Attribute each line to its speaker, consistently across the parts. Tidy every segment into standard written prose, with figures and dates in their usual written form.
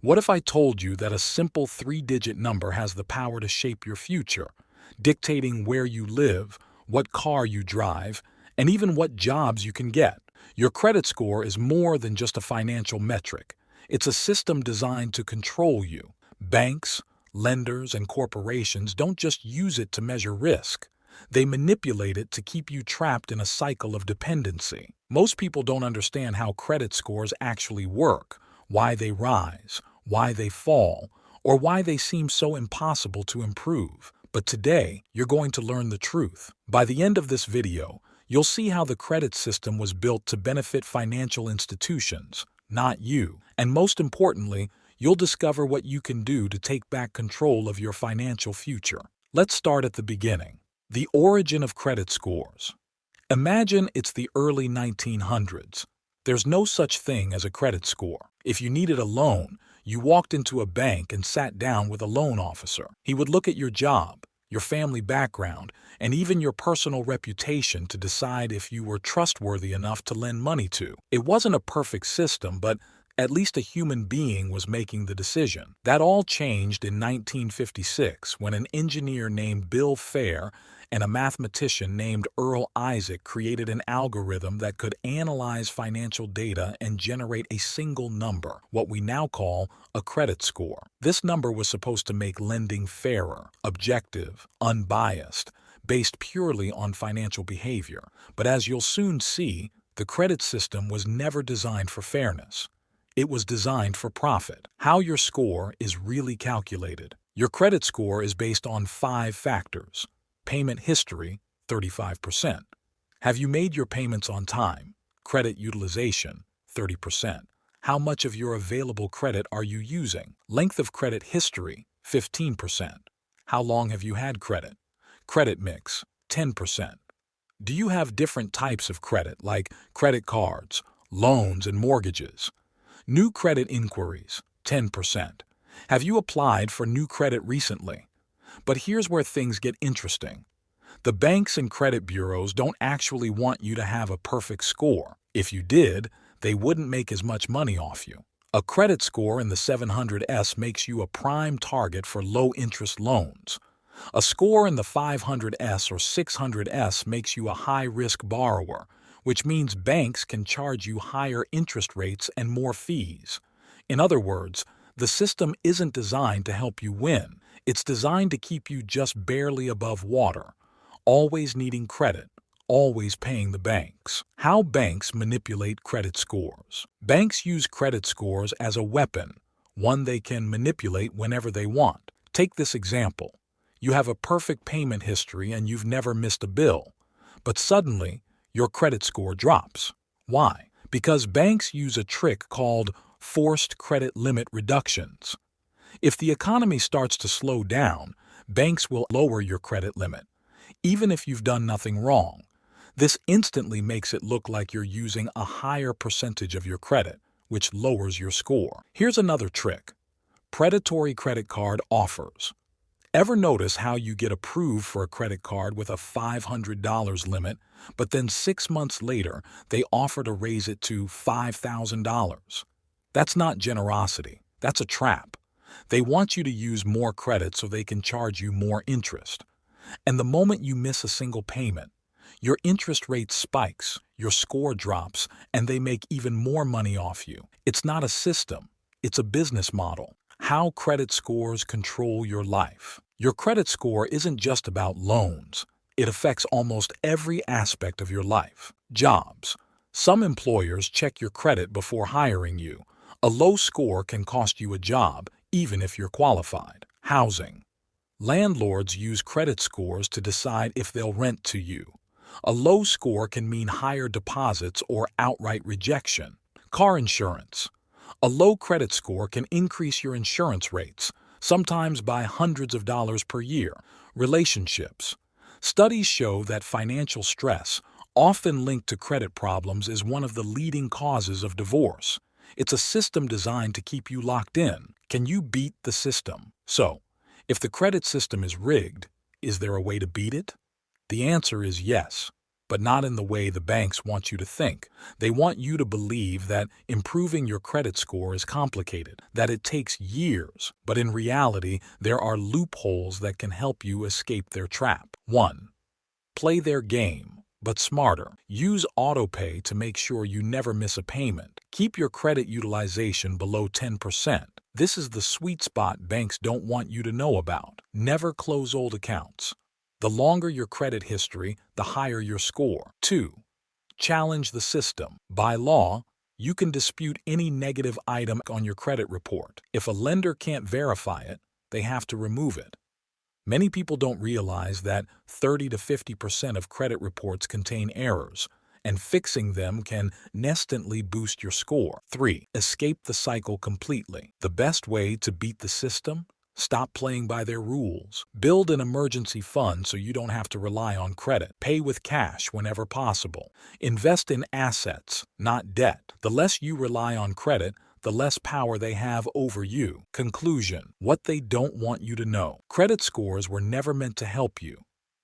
Speaker 1: What if I told you that a simple three-digit number has the power to shape your future, dictating where you live, what car you drive, and even what jobs you can get? Your credit score is more than just a financial metric. It's a system designed to control you. Banks, lenders, and corporations don't just use it to measure risk. They manipulate it to keep you trapped in a cycle of dependency. Most people don't understand how credit scores actually work, why they rise, why they fall, or why they seem so impossible to improve. But today, you're going to learn the truth. By the end of this video, you'll see how the credit system was built to benefit financial institutions, not you. And most importantly, you'll discover what you can do to take back control of your financial future. Let's start at the beginning. The origin of credit scores. Imagine it's the early 1900s. There's no such thing as a credit score. If you needed a loan, you walked into a bank and sat down with a loan officer. He would look at your job, your family background, and even your personal reputation to decide if you were trustworthy enough to lend money to. It wasn't a perfect system, but at least a human being was making the decision. That all changed in 1956 when an engineer named Bill Fair and a mathematician named Earl Isaac created an algorithm that could analyze financial data and generate a single number, what we now call a credit score. This number was supposed to make lending fairer, objective, unbiased, based purely on financial behavior. But as you'll soon see, the credit system was never designed for fairness. It was designed for profit. How your score is really calculated. Your credit score is based on 5 factors. Payment history, 35%. Have you made your payments on time? Credit utilization, 30%. How much of your available credit are you using? Length of credit history, 15%. How long have you had credit? Credit mix, 10%. Do you have different types of credit like credit cards, loans, and mortgages? New credit inquiries, 10%. Have you applied for new credit recently? But here's where things get interesting. The banks and credit bureaus don't actually want you to have a perfect score. If you did, they wouldn't make as much money off you. A credit score in the 700s makes you a prime target for low-interest loans. A score in the 500s or 600s makes you a high-risk borrower, which means banks can charge you higher interest rates and more fees. In other words, the system isn't designed to help you win. It's designed to keep you just barely above water, always needing credit, always paying the banks. How banks manipulate credit scores. Banks use credit scores as a weapon, one they can manipulate whenever they want. Take this example. You have a perfect payment history and you've never missed a bill, but suddenly your credit score drops. Why? Because banks use a trick called forced credit limit reductions. If the economy starts to slow down, banks will lower your credit limit, even if you've done nothing wrong. This instantly makes it look like you're using a higher percentage of your credit, which lowers your score. Here's another trick. Predatory credit card offers. Ever notice how you get approved for a credit card with a $500 limit, but then 6 months later they offer to raise it to $5,000? That's not generosity. That's a trap. They want you to use more credit so they can charge you more interest. And the moment you miss a single payment, your interest rate spikes, your score drops, and they make even more money off you. It's not a system. It's a business model. How credit scores control your life. Your credit score isn't just about loans. It affects almost every aspect of your life. Jobs. Some employers check your credit before hiring you. A low score can cost you a job, even if you're qualified. Housing. Landlords use credit scores to decide if they'll rent to you. A low score can mean higher deposits or outright rejection. Car insurance. A low credit score can increase your insurance rates, sometimes by hundreds of dollars per year. Relationships. Studies show that financial stress, often linked to credit problems, is one of the leading causes of divorce. It's a system designed to keep you locked in. Can you beat the system? So, if the credit system is rigged, is there a way to beat it? The answer is yes. but not in the way the banks want you to think. They want you to believe that improving your credit score is complicated, that it takes years, but in reality, there are loopholes that can help you escape their trap. 1. Play their game, but smarter. Use AutoPay to make sure you never miss a payment. Keep your credit utilization below 10%. This is the sweet spot banks don't want you to know about. Never close old accounts. The longer your credit history, the higher your score. 2. Challenge the system. By law, you can dispute any negative item on your credit report. If a lender can't verify it, they have to remove it. Many people don't realize that 30 to 50% of credit reports contain errors, and fixing them can instantly boost your score. 3. Escape the cycle completely. The best way to beat the system? Stop playing by their rules. Build an emergency fund so you don't have to rely on credit. Pay with cash whenever possible. Invest in assets, not debt. The less you rely on credit, the less power they have over you. Conclusion: what they don't want you to know. Credit scores were never meant to help you.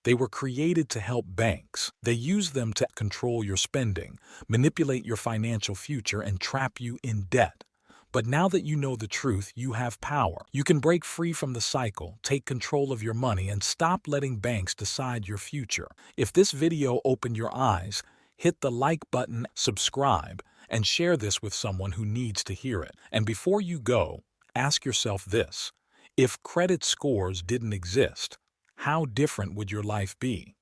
Speaker 1: They were created to help banks. They use them to control your spending, manipulate your financial future, and trap you in debt. But now that you know the truth, you have power. You can break free from the cycle, take control of your money, and stop letting banks decide your future. If this video opened your eyes, hit the like button, subscribe, and share this with someone who needs to hear it. And before you go, ask yourself this: if credit scores didn't exist, how different would your life be?